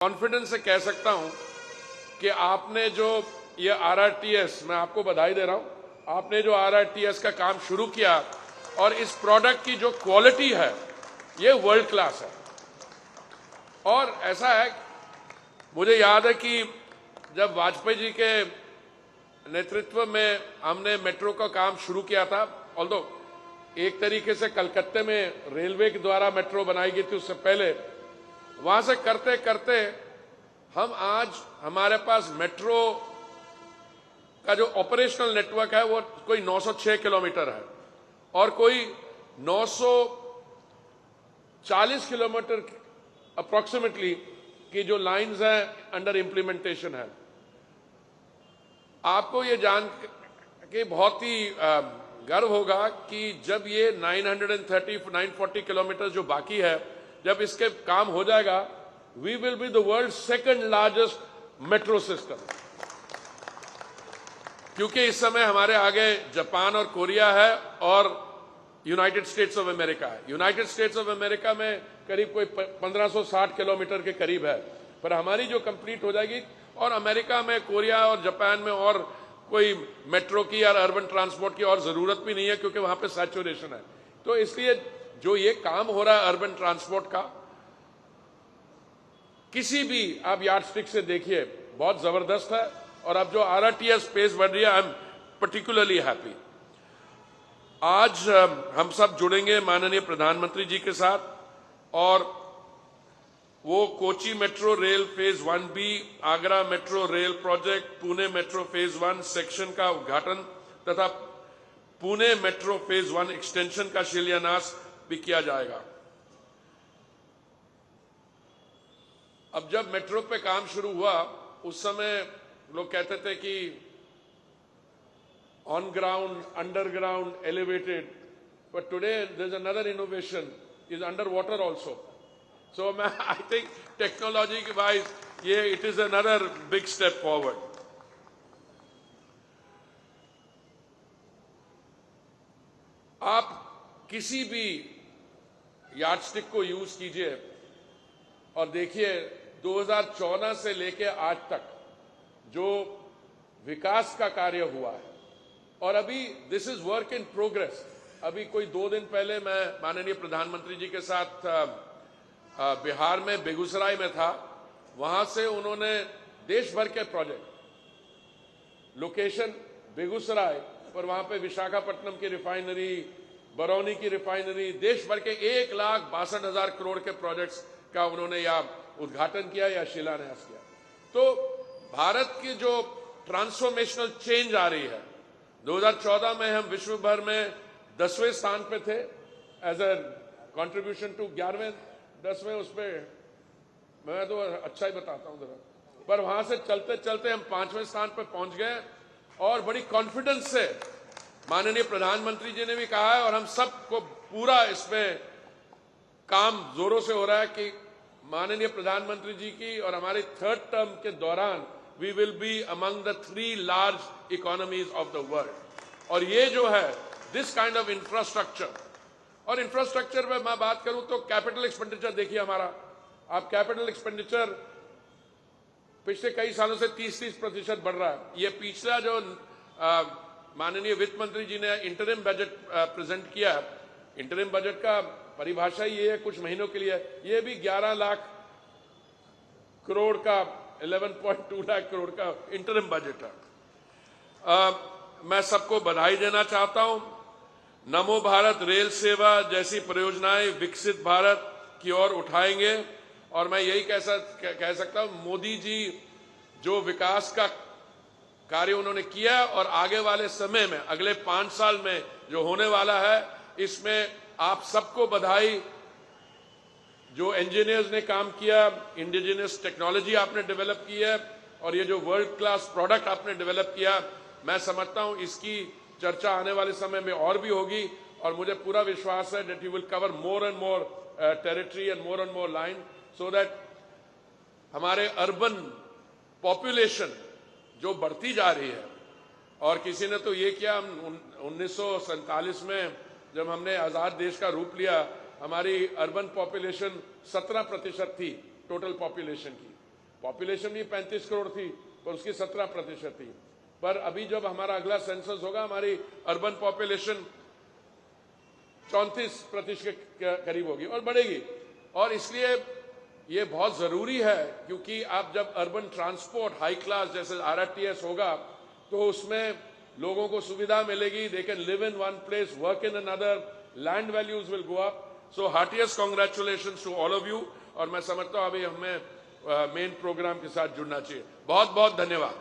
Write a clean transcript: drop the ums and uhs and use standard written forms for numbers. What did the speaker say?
Confidence से कह सकता हूं कि आपने जो ये आरआरटीएस, मैं आपको बधाई दे रहा हूं, आपने जो आरआरटीएस का काम शुरू किया और इस प्रोडक्ट की जो क्वालिटी है ये वर्ल्ड क्लास है। और ऐसा है, मुझे याद है कि जब वाजपेयी जी के नेतृत्व में हमने मेट्रो का काम शुरू किया था, ऑल्दो एक तरीके से कलकत्ते में रेलवे के द्वारा मेट्रो बनाई गई थी, उससे पहले वहां से करते करते हम आज हमारे पास मेट्रो का जो ऑपरेशनल नेटवर्क है वो कोई 906 किलोमीटर है और कोई 940 किलोमीटर अप्रोक्सीमेटली की जो लाइंस हैं अंडर इंप्लीमेंटेशन है। आपको ये जान के बहुत ही गर्व होगा कि जब ये 940 किलोमीटर जो बाकी है, जब इसके काम हो जाएगा, we will be the world second largest metro system, क्योंकि इस समय हमारे आगे जापान और कोरिया है और यूनाइटेड स्टेट्स ऑफ अमेरिका है। यूनाइटेड स्टेट्स ऑफ अमेरिका में करीब कोई 1560 किलोमीटर के करीब है, पर हमारी जो कंप्लीट हो जाएगी, और अमेरिका में, कोरिया और जापान में और कोई मेट्रो की या अर्बन ट्रांसपोर्ट की और जरूरत भी नहीं है, क्योंकि वहां पे सैचुरेशन है। तो इसलिए जो ये काम हो रहा है अर्बन ट्रांसपोर्ट का, किसी भी आप यार्डस्टिक से देखिए, बहुत जबरदस्त है। और अब जो आरआरटीएस स्पेस बढ़ रही है, आई एम पर्टिकुलरली हैप्पी। आज हम सब जुड़ेंगे माननीय प्रधानमंत्री जी के साथ और वो Kochi metro rail phase 1B, Agra metro rail project, Pune metro phase 1 section का उद्घाटन तथा पुणे मेट्रो फेज 1 एक्सटेंशन का शिलान्यास भी किया जाएगा। अब जब मेट्रो पे काम शुरू हुआ, उस समय लोग कहते थे कि on ground, underground, elevated, but today there is another innovation, is under water also. सो मैं आई थिंक टेक्नोलॉजी के वाइज ये it is another big step forward. आप किसी भी यार्डस्टिक को यूज कीजिए और देखिए 2014 से लेके आज तक जो विकास का कार्य हुआ है, और अभी this is work in progress. अभी कोई 2 दिन पहले मैं माननीय प्रधानमंत्री जी के साथ बिहार में बेगूसराय में था। वहां से उन्होंने देश भर के प्रोजेक्ट, लोकेशन बेगूसराय, पर वहां पे विशाखापट्टनम की रिफाइनरी, बरौनी की रिफाइनरी, देश भर के 1,62,000 करोड़ के प्रोजेक्ट्स का उन्होंने या उद्घाटन किया या शिलान्यास किया। तो भारत की जो ट्रांसफॉर्मेशनल चेंज आ रही है, 2014 में हम विश्व भर में 10वें स्थान पे थे एज ए कंट्रीब्यूशन टू 11वें 10वें, उस पर मैं तो अच्छा ही बताता हूं जरा, पर वहां से चलते चलते हम 5वें स्थान पे पहुंच गए। और बड़ी कॉन्फिडेंस से माननीय प्रधानमंत्री जी ने भी कहा है और हम सबको पूरा इसमें काम जोरों से हो रहा है कि माननीय प्रधानमंत्री जी की और हमारी 3rd टर्म के दौरान we will be among the 3 large economies of the world. और ये जो है दिस काइंड ऑफ इंफ्रास्ट्रक्चर, और इंफ्रास्ट्रक्चर में मैं बात करूं तो कैपिटल एक्सपेंडिचर देखिए हमारा। आप कैपिटल एक्सपेंडिचर पिछले कई सालों से 30% बढ़ रहा है। ये पिछला जो माननीय वित्त मंत्री जी ने इंटरिम बजट प्रेजेंट किया, इंटरिम बजट का परिभाषा ये है कुछ महीनों के लिए, ये भी 11 लाख करोड़ का, 11.2 लाख करोड़ का इंटरिम बजट है। मैं सबको बधाई देना चाहता हूं। नमो भारत रेल सेवा जैसी परियोजनाएं विकसित भारत की ओर उठाएंगे, और मैं यही कह सकता हूं, मोदी जी जो विकास का कार्य उन्होंने किया और आगे वाले समय में, अगले 5 साल में जो होने वाला है, इसमें आप सबको बधाई। जो इंजीनियर्स ने काम किया, इंडिजिनस टेक्नोलॉजी आपने डेवलप की है, और ये जो वर्ल्ड क्लास प्रोडक्ट आपने डेवलप किया, मैं समझता हूं इसकी चर्चा आने वाले समय में और भी होगी। और मुझे पूरा विश्वास है that you will cover more and more territory and more line, so that हमारे अर्बन पॉपुलेशन जो बढ़ती जा रही है, और किसी ने तो ये किया, 1947 में जब हमने आजाद देश का रूप लिया, हमारी अर्बन पॉपुलेशन 17% थी टोटल पॉपुलेशन की, पॉपुलेशन भी 35 करोड़ थी, पर उसकी 17% थी। पर अभी जब हमारा अगला सेंसस होगा, हमारी अर्बन पॉपुलेशन 34% के करीब होगी और बढ़ेगी। और इसलिए ये बहुत जरूरी है, क्योंकि आप जब अर्बन ट्रांसपोर्ट हाई क्लास जैसे RRTS होगा, तो उसमें लोगों को सुविधा मिलेगी। They can live in one place, work in another, land values will go up. So heartiest congratulations to all of you. और मैं समझता हूं अभी हमें मेन प्रोग्राम के साथ जुड़ना चाहिए। बहुत बहुत धन्यवाद।